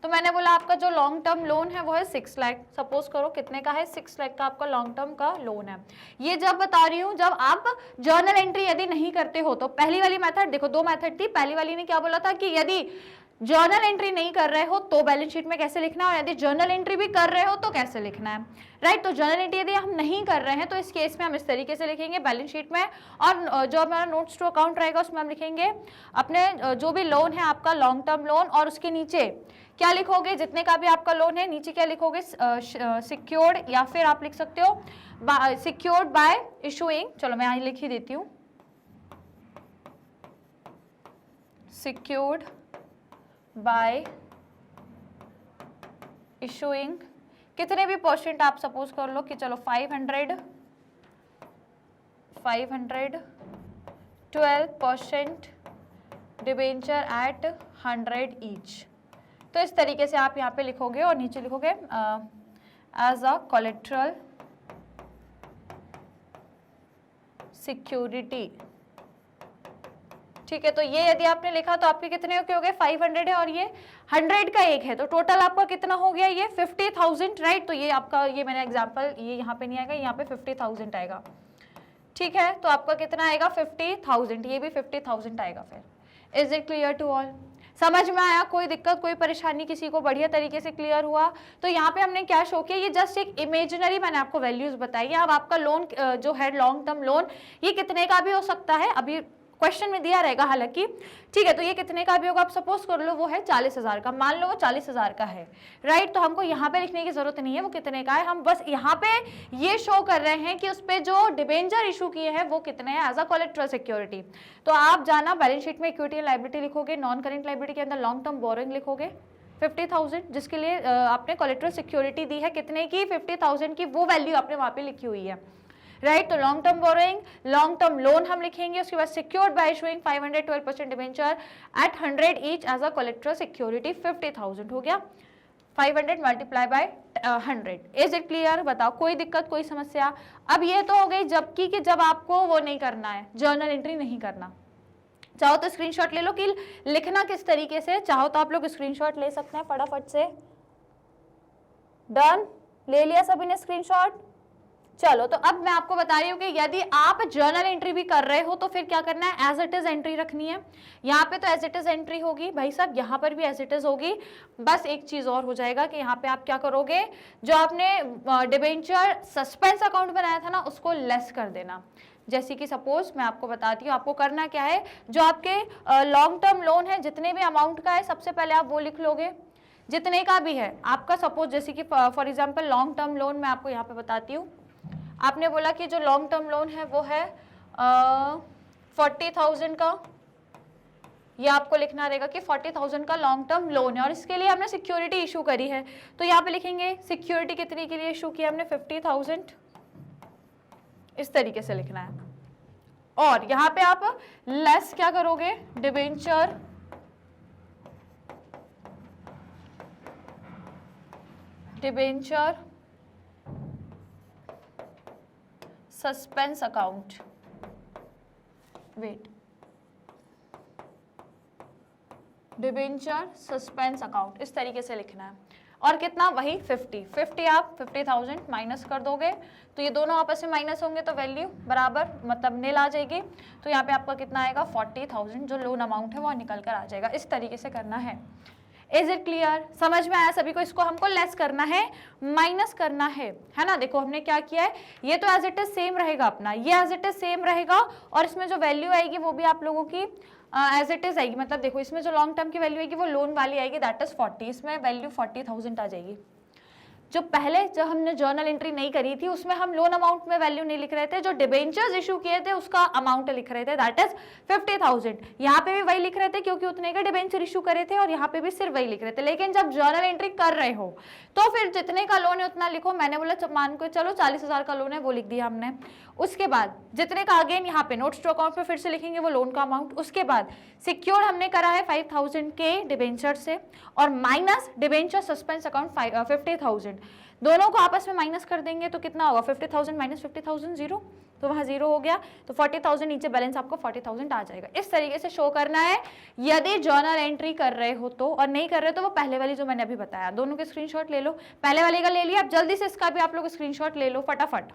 तो मैंने बोला आपका जो लॉन्ग टर्म लोन है वो है 6 लाख, सपोज करो कितने का है, 6 लाख का आपका लॉन्ग टर्म का लोन है। ये जब बता रही हूँ जब आप जर्नल एंट्री यदि नहीं करते हो, तो पहली वाली मेथड देखो, 2 मेथड थी, पहली वाली ने क्या बोला था कि यदि जर्नल एंट्री नहीं कर रहे हो तो बैलेंस शीट में कैसे लिखना है, और यदि जर्नल एंट्री भी कर रहे हो तो कैसे लिखना है, राइट। तो जर्नल एंट्री यदि हम नहीं कर रहे हैं तो इस केस में हम इस तरीके से लिखेंगे बैलेंस शीट में, और जो हमारा नोट्स टू अकाउंट रहेगा उसमें हम लिखेंगे अपने जो भी लोन है आपका लॉन्ग टर्म लोन, और उसके नीचे क्या लिखोगे, जितने का भी आपका लोन है नीचे क्या लिखोगे, सिक्योर्ड, या फिर आप लिख सकते हो सिक्योर्ड बाय इशूइंग, चलो मैं यहाँ लिख ही देती हूँ, सिक्योर्ड बाय इशूइंग, कितने भी परसेंट आप सपोज कर लो कि चलो 500 12% डिबेंचर एट 100 ईच। तो इस तरीके से आप यहाँ पे लिखोगे और नीचे लिखोगे एज अ कोलेट्रल सिक्योरिटी, ठीक है। तो ये यदि आपने लिखा तो आपके कितने हो गए, 500 है और ये 100 का एक है, तो टोटल आपका कितना हो गया, ये 50,000, राइट। तो ये आपका, ये मैंने एग्जांपल, ये यहाँ पे नहीं आएगा, यहाँ पे 50,000 आएगा, ठीक है। तो आपका कितना आएगा 50,000, ये भी 50,000 आएगा। फिर is it clear to all, समझ में आया, कोई दिक्कत कोई परेशानी, किसी को बढ़िया तरीके से क्लियर हुआ। तो यहाँ पे हमने क्या शो किया, ये जस्ट एक इमेजिनरी मैंने आपको वैल्यूज बताई है। अब आपका लोन जो है लॉन्ग टर्म लोन, ये कितने का भी हो सकता है, अभी क्वेश्चन में दिया रहेगा हालांकि, ठीक है। तो ये कितने का भी होगा, आप सपोज कर लो वो है 40,000 का, मान लो वो 40,000 का है, राइट। तो हमको यहाँ पे लिखने की जरूरत नहीं है वो कितने का है, हम बस यहाँ पे ये शो कर रहे हैं कि उस पे जो डिबेंचर इशू किए हैं वो कितने हैं एज अ कोलेट्रल सिक्योरिटी। तो आप जाना बैलेंस शीट में इक्विटी एंड लायबिलिटी लिखोगे, नॉन करेंट लायबिलिटी के अंदर लॉन्ग टर्म बोरोइंग लिखोगे 50,000, जिसके लिए आपने कोलेट्रल सिक्योरिटी दी है कितने की, 50,000 की, वो वैल्यू आपने वहाँ पे लिखी हुई है, राइट। तो long term borrowing, long term loan हम लिखेंगे, उसके बाद secured by issuing 500 12% debenture at 100 each as a collateral security, 50,000 हो गया, 500 multiply by 100। Is it clear, बताओ कोई दिक्कत कोई समस्या। अब ये तो हो गई जबकि कि जब आपको वो नहीं करना है, जर्नल एंट्री नहीं करना, चाहो तो स्क्रीनशॉट ले लो कि लिखना किस तरीके से, चाहो तो आप लोग स्क्रीनशॉट ले सकते हैं फटाफट से। डन, ले लिया सभी ने स्क्रीनशॉट, चलो, तो अब मैं आपको बता रही हूँ कि यदि आप जर्नल एंट्री भी कर रहे हो तो फिर क्या करना है, एज इट इज एंट्री रखनी है। यहाँ पे तो एज इट इज एंट्री होगी भाई साहब, यहाँ पर भी एज इट इज होगी। बस एक चीज और हो जाएगा कि यहाँ पे आप क्या करोगे, जो आपने डिबेंचर सस्पेंस अकाउंट बनाया था ना उसको लेस कर देना। जैसे कि सपोज मैं आपको बताती हूँ, आपको करना क्या है, जो आपके लॉन्ग टर्म लोन है जितने भी अमाउंट का है सबसे पहले आप वो लिख लोगे, जितने का भी है आपका। सपोज जैसे कि for example long term loan मैं आपको यहाँ पे बताती हूँ, आपने बोला कि जो लॉन्ग टर्म लोन है वो है 40,000 का, ये आपको लिखना रहेगा कि 40,000 का लॉन्ग टर्म लोन है और इसके लिए हमने सिक्योरिटी इशू करी है। तो यहाँ पे लिखेंगे सिक्योरिटी कितनी के लिए इशू किया हमने, 50,000, इस तरीके से लिखना है। और यहाँ पे आप लेस क्या करोगे, debenture suspense account, wait, debenture suspense account, इस तरीके से लिखना है। और कितना, वही 50 आप 50,000 माइनस कर दोगे तो ये दोनों आपस में माइनस होंगे तो वैल्यू बराबर मतलब नील आ जाएगी। तो यहाँ पे आपका कितना आएगा, 40,000 जो लोन अमाउंट है वो निकल कर आ जाएगा। इस तरीके से करना है। इज इट क्लियर, समझ में आया सभी को? इसको हमको लेस करना है, माइनस करना है ना। देखो हमने क्या किया है, ये तो एज इट इज सेम रहेगा अपना, ये एज इट इज सेम रहेगा और इसमें जो वैल्यू आएगी वो भी आप लोगों की एज इट इज आएगी। मतलब देखो इसमें जो लॉन्ग टर्म की वैल्यू आएगी वो लोन वाली आएगी, दैट इज 40, इसमें वैल्यू 40,000 आ जाएगी। जो पहले जब हमने जर्नल एंट्री नहीं करी थी उसमें हम लोन अमाउंट में वैल्यू नहीं लिख रहे थे, जो डिबेंचर्स इशू किए थे उसका अमाउंट लिख रहे थे, दैट इज 50,000। यहाँ पे भी वही लिख रहे थे क्योंकि उतने के डिबेंचर इशू करे थे और यहाँ पे भी सिर्फ वही लिख रहे थे। लेकिन जब जर्नल एंट्री कर रहे हो तो फिर जितने का लोन है उतना लिखो। मैंने बोला मान को चलो 40,000 का लोन है वो लिख दिया हमने। उसके बाद जितने का अगेन यहाँ पे नोट्स टू अकाउंट में फिर से लिखेंगे वो लोन का अमाउंट। उसके बाद सिक्योर हमने करा है 5,000 के डिबेंचर से और माइनस डिबेंचर सस्पेंस अकाउंट 50,000, दोनों को आपस में माइनस कर देंगे तो कितना होगा, 50,000 माइनस 50,000 जीरो, तो वहां जीरो हो गया। तो 40,000 नीचे बैलेंस आपको 40,000 आ जाएगा। इस तरीके से शो करना है यदि जर्नल एंट्री कर रहे हो तो, और नहीं कर रहे हो तो वो पहले वाली जो मैंने अभी बताया दोनों के स्क्रीनशॉट ले लो। पहले वाले का ले लिया, अब जल्दी से इसका भी आप लोग स्क्रीनशॉट ले लो फटाफट।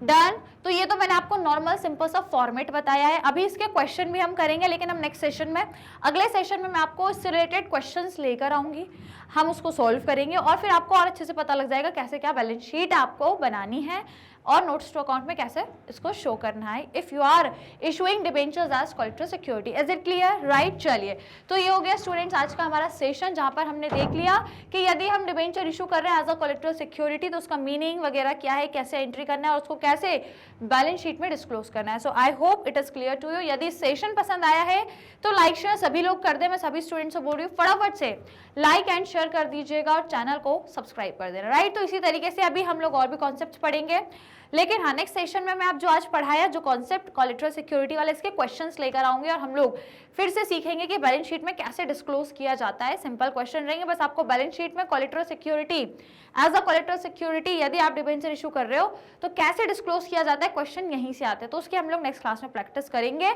डन। तो ये तो मैंने आपको नॉर्मल सिंपल सा फॉर्मेट बताया है। अभी इसके क्वेश्चन भी हम करेंगे लेकिन हम नेक्स्ट सेशन में, अगले सेशन में मैं आपको इससे रिलेटेड क्वेश्चंस लेकर आऊंगी, हम उसको सॉल्व करेंगे और फिर आपको और अच्छे से पता लग जाएगा कैसे क्या बैलेंस शीट आपको बनानी है और नोट्स टू अकाउंट में कैसे इसको शो करना है if you are issuing debentures as collateral security. Is it clear? Right. चलिए, तो ये हो गया स्टूडेंट्स आज का हमारा सेशन, जहां पर हमने देख लिया कि यदि हम डिबेंचर इशू कर रहे हैं एज अ कोलेटरल सिक्योरिटी तो उसका मीनिंग वगैरह क्या है, कैसे एंट्री करना है और उसको कैसे बैलेंस शीट में डिस्क्लोज करना है। So I hope it is clear to you. यदि सेशन पसंद आया है तो लाइक शेयर सभी लोग कर दे। मैं सभी स्टूडेंट्स को बोल रही हूँ फटाफट से लाइक एंड शेयर कर दीजिएगा और चैनल को सब्सक्राइब कर देना। राइट। तो इसी तरीके से अभी हम लोग और भी कॉन्सेप्ट पढ़ेंगे, लेकिन हाँ नेक्स्ट सेशन में मैं आप जो आज पढ़ाया जो कॉन्सेप्ट कोलेटरल सिक्योरिटी वाले इसके क्वेश्चंस लेकर आऊंगी और हम लोग फिर से सीखेंगे कि बैलेंस शीट में कैसे डिस्क्लोज किया जाता है। सिंपल क्वेश्चन रहेंगे, बस आपको बैलेंस शीट में collateral security as a collateral security यदि आप डिबेंचर इशू कर रहे हो तो कैसे डिस्क्लोज किया जाता है, क्वेश्चन यहीं से आते हैं। तो उसकी हम लोग नेक्स्ट क्लास में प्रैक्टिस करेंगे,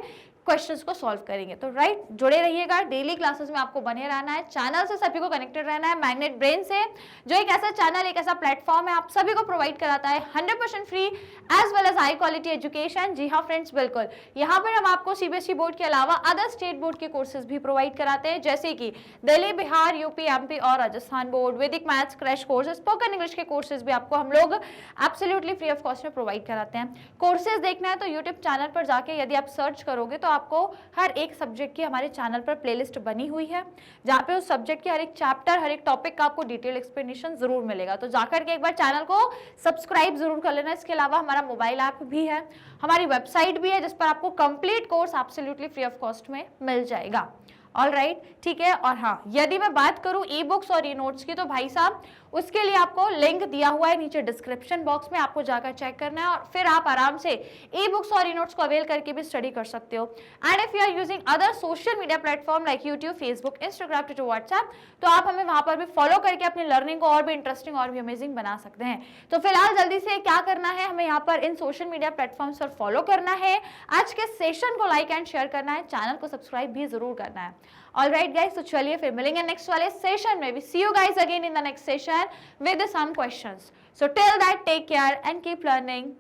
क्वेश्चंस को सॉल्व करेंगे। तो राइट, जुड़े रहिएगा, डेली क्लासेस में आपको बने रहना है, चैनल से सभी को कनेक्टेड रहना है। मैग्नेट ब्रेन से जो एक ऐसा चैनल, एक ऐसा प्लेटफॉर्म है आप सभी को प्रोवाइड कराता है 100% free as well as high quality education. जी हाँ फ्रेंड्स, बिल्कुल। यहाँ पर हम आपको सीबीएसई बोर्ड के अलावा अदर स्टेट बोर्ड के कोर्सेज भी प्रोवाइड कराते हैं, जैसे कि दिल्ली, बिहार, यूपी, एमपी और राजस्थान बोर्ड, वैदिक maths crash course, spoken English के कोर्सेज भी आपको हम लोग एब्सोल्युटली फ्री ऑफ कॉस्ट में प्रोवाइड कराते हैं। कोर्सेज देखना है तो यूट्यूब चैनल पर जाके यदि आप सर्च करोगे तो आपको हर एक सब्जेक्ट की हमारे चैनल पर प्लेलिस्ट बनी हुई है, जहाँ पे उस सब्जेक्ट के हर एक चैप्टर, हर एक टॉपिक का आपको डिटेल एक्सप्लेनेशन जरूर मिलेगा। तो जाकर के एक बार चैनल को सब्सक्राइब जरूर कर लेना। इसके अलावा हमारा मोबाइल ऐप भी है, हमारी वेबसाइट भी है जिस पर आपको complete course absolutely free of cost में मिल जाएगा। ऑल राइट, ठीक है। और हाँ, यदि मैं बात करूं ई बुक्स और ई नोट्स की तो भाई साहब उसके लिए आपको लिंक दिया हुआ है नीचे डिस्क्रिप्शन बॉक्स में, आपको जाकर चेक करना है और फिर आप आराम से ई बुक्स और ई नोट्स को अवेल करके भी स्टडी कर सकते हो। And if you are using other social media platform like YouTube, Facebook, Instagram, Twitter, WhatsApp, तो आप हमें वहां पर भी फॉलो करके अपनी लर्निंग को और भी इंटरेस्टिंग और भी अमेजिंग बना सकते हैं। तो फिलहाल जल्दी से क्या करना है, हमें यहाँ पर इन सोशल मीडिया प्लेटफॉर्म्स पर फॉलो करना है, आज के सेशन को लाइक एंड शेयर करना है, चैनल को सब्सक्राइब भी जरूर करना है। ऑलराइट गाइस, तो चलिए फिर मिलेंगे नेक्स्ट वाले सेशन में भी. See you guys again in the next session with some questions. So till that take care and keep learning.